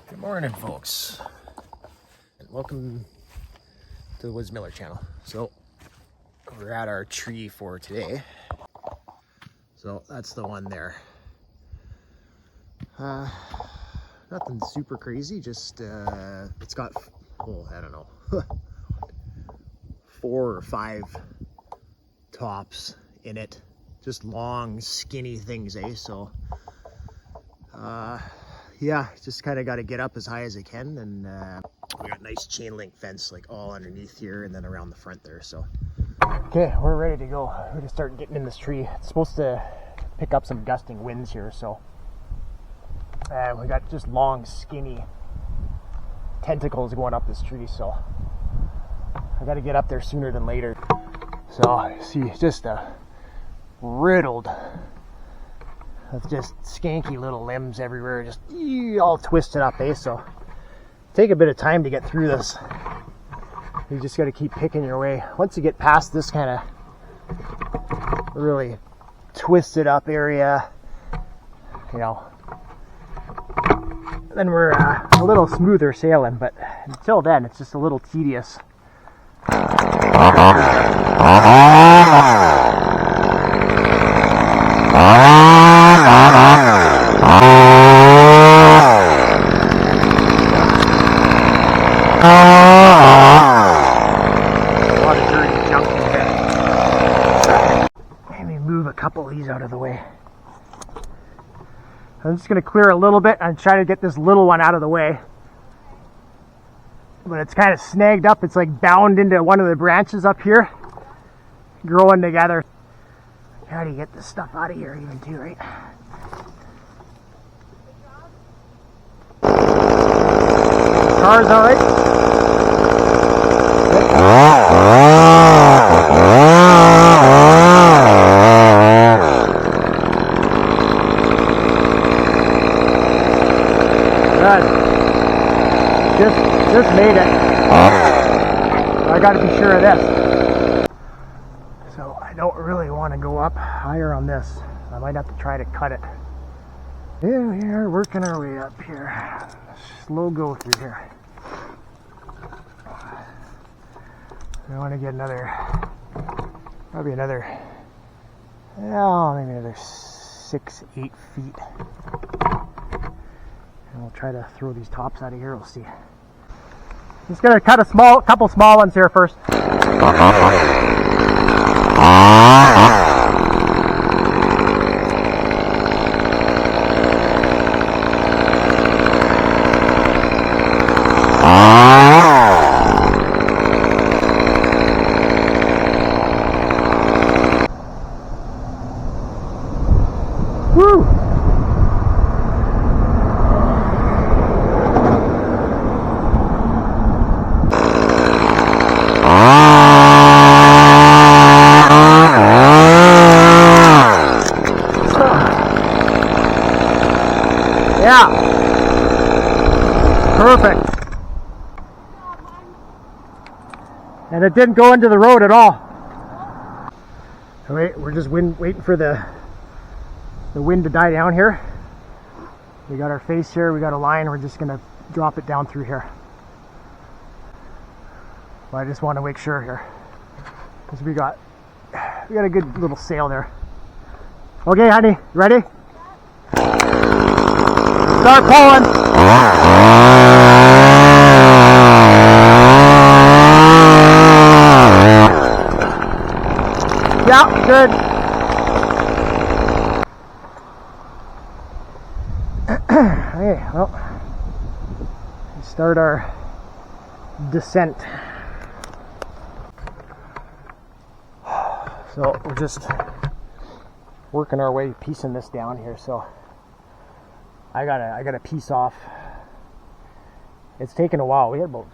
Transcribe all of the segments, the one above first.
Good morning, folks, and welcome to the Woods Miller channel. So we're at our tree for today. So that's the one there. Nothing super crazy, just it's got, well, I don't know, 4 or 5 tops in it. Just long, skinny things, eh? So yeah, just kind of got to get up as high as I can, and we got nice chain link fence like all underneath here and then around the front there. So okay, we're ready to go. We're gonna start getting in this tree. It's supposed to pick up some gusting winds here, so we got just long, skinny tentacles going up this tree, so I got to get up there sooner than later. So see, just riddled with just skanky little limbs everywhere, just all twisted up, eh? So take a bit of time to get through this. You just got to keep picking your way. Once you get past this kind of really twisted up area, you know, then we're a little smoother sailing, but until then it's just a little tedious. Maybe move a couple of these out of the way. I'm just going to clear a little bit and try to get this little one out of the way. But it's kind of snagged up. It's like bound into one of the branches up here, growing together. How do you get this stuff out of here even too, right? Car's all right. Just made it. I got to be sure of this. So I don't really want to go up higher on this. I might have to try to cut it. Yeah, we are working our way up here. Slow go through here. I want to get probably another, maybe another 6-8 feet. And we'll try to throw these tops out of here. We'll see. Just gonna cut a couple small ones here first. Woo! Yeah, perfect. And it didn't go into the road at all. Wait, we're just waiting for the wind to die down here. We got our face here, we got a line, we're just gonna drop it down through here. But I just want to make sure here, because we got a good little sail there. Okay, honey, you ready? Start pulling. Yeah, good. Okay, well, start our descent. So we're just working our way, piecing this down here. So I gotta piece off. It's taken a while. We had about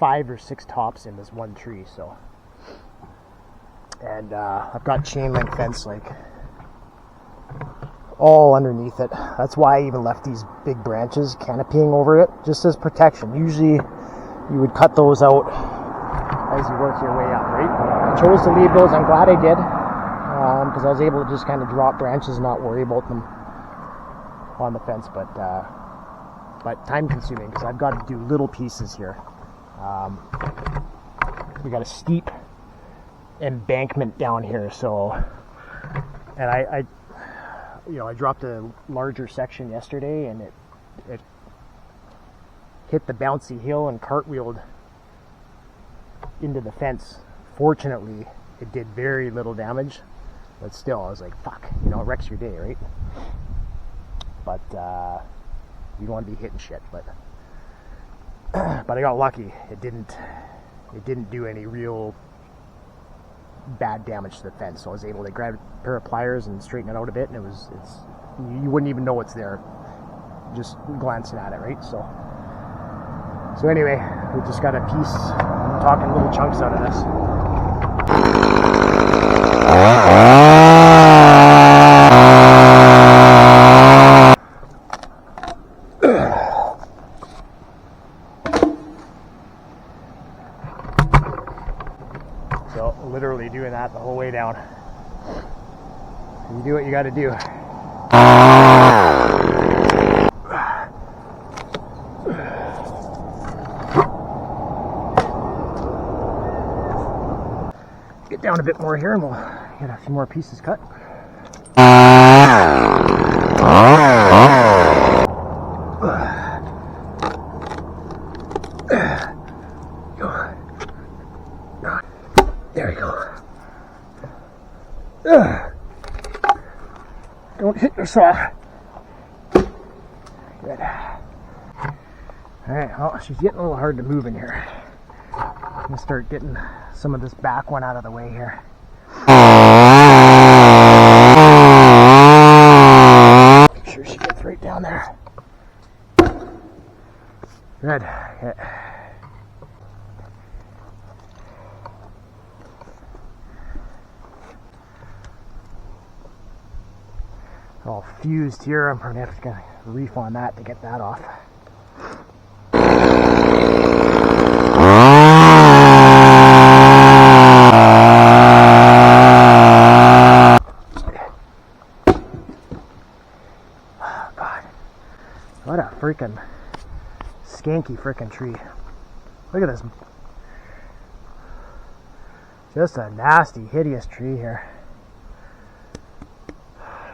5 or 6 tops in this one tree, so. And I've got chain link fence like all underneath it. That's why I even left these big branches canopying over it, just as protection. Usually you would cut those out as you work your way up, right? I chose to leave those. I'm glad I did, because I was able to just kind of drop branches and not worry about them on the fence. But but time consuming because I've got to do little pieces here. We got a steep embankment down here, so, and I dropped a larger section yesterday, and it hit the bouncy hill and cartwheeled into the fence. Fortunately, it did very little damage, but still, I was like, fuck, it wrecks your day, right? But you don't want to be hitting shit, but I got lucky. It didn't do any real bad damage to the fence, so I was able to grab a pair of pliers and straighten it out a bit, and you wouldn't even know it's there just glancing at it, right? So anyway, we just got a piece. I'm talking little chunks out of this. So literally doing that the whole way down. You do what you got to do. Get down a bit more here and we'll get a few more pieces cut. There we go. Don't hit your saw. Good. Alright, well, she's getting a little hard to move in here. I'm going to start getting some of this back one out of the way here. Make sure she gets right down there. Good. Okay. All fused here. I'm probably have to reef on that to get that off. Oh, God. What a freaking skanky freaking tree. Look at this. Just a nasty, hideous tree here.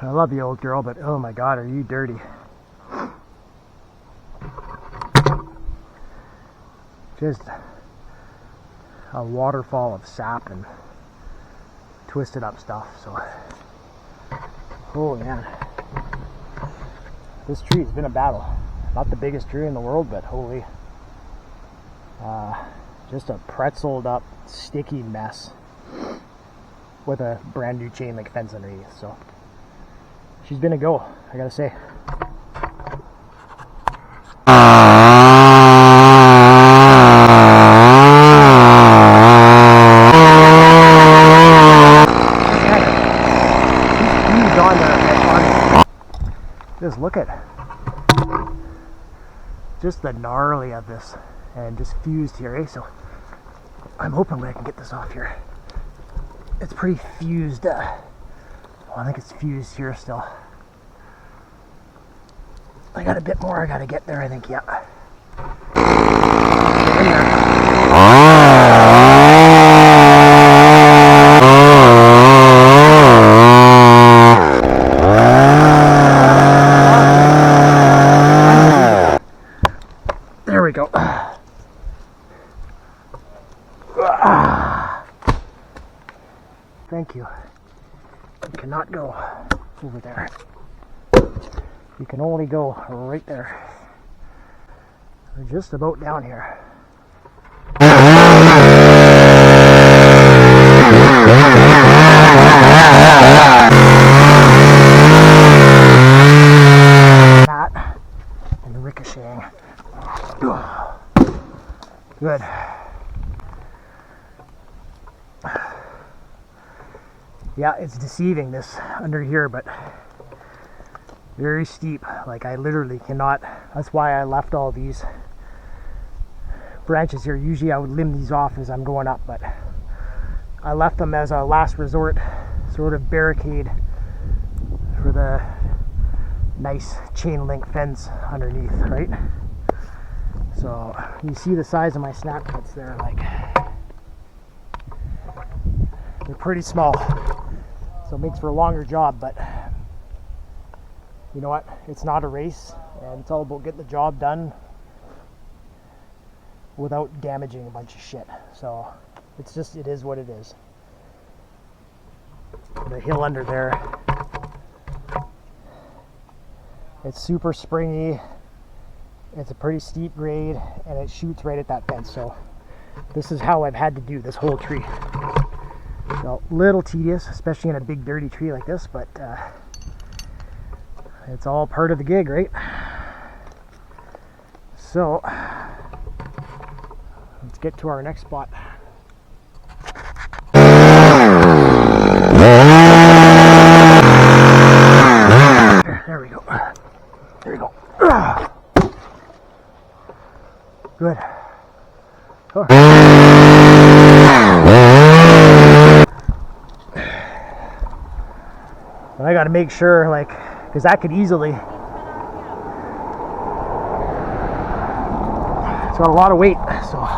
I love you, old girl, but oh my God, are you dirty. Just a waterfall of sap and twisted up stuff, so. Oh man. This tree's been a battle. Not the biggest tree in the world, but holy. Just a pretzeled up, sticky mess with a brand new chain link fence underneath, so. She's been a go, I gotta say. Just look at just the gnarly of this, and just fused here, eh? So I'm hoping I can get this off here. It's pretty fused. I think it's fused here still. I got a bit more I gotta get there, I think, yeah. There we go. Thank you. You cannot go over there. You can only go right there. We're just about down here. That and ricocheting. Good. Yeah, it's deceiving this under here, but very steep. Like I literally cannot. That's why I left all these branches here. Usually I would limb these off as I'm going up, but I left them as a last resort sort of barricade for the nice chain link fence underneath, right? So you see the size of my snap cuts there, like they're pretty small. So it makes for a longer job, but you know what? It's not a race, and it's all about getting the job done without damaging a bunch of shit. So it's just, it is what it is. The hill under there, it's super springy. It's a pretty steep grade, and it shoots right at that fence. So this is how I've had to do this whole tree. So a little tedious, especially in a big dirty tree like this, but it's all part of the gig, right? So let's get to our next spot. There we go. There we go. Good. Oh. And I got to make sure, like, because that could easily, it's got a lot of weight, so.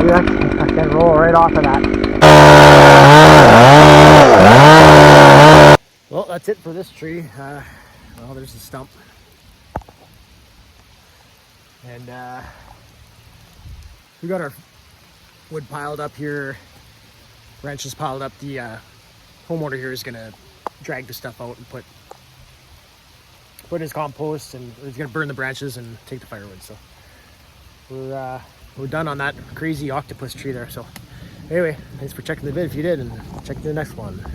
I can roll right off of that. Well, that's it for this tree. Well, there's the stump. And we got our wood piled up here, branches piled up. The homeowner here is gonna drag the stuff out and put in his compost, and he's gonna burn the branches and take the firewood. So we're done on that crazy octopus tree there. So anyway, thanks for checking the vid if you did, and check the next one.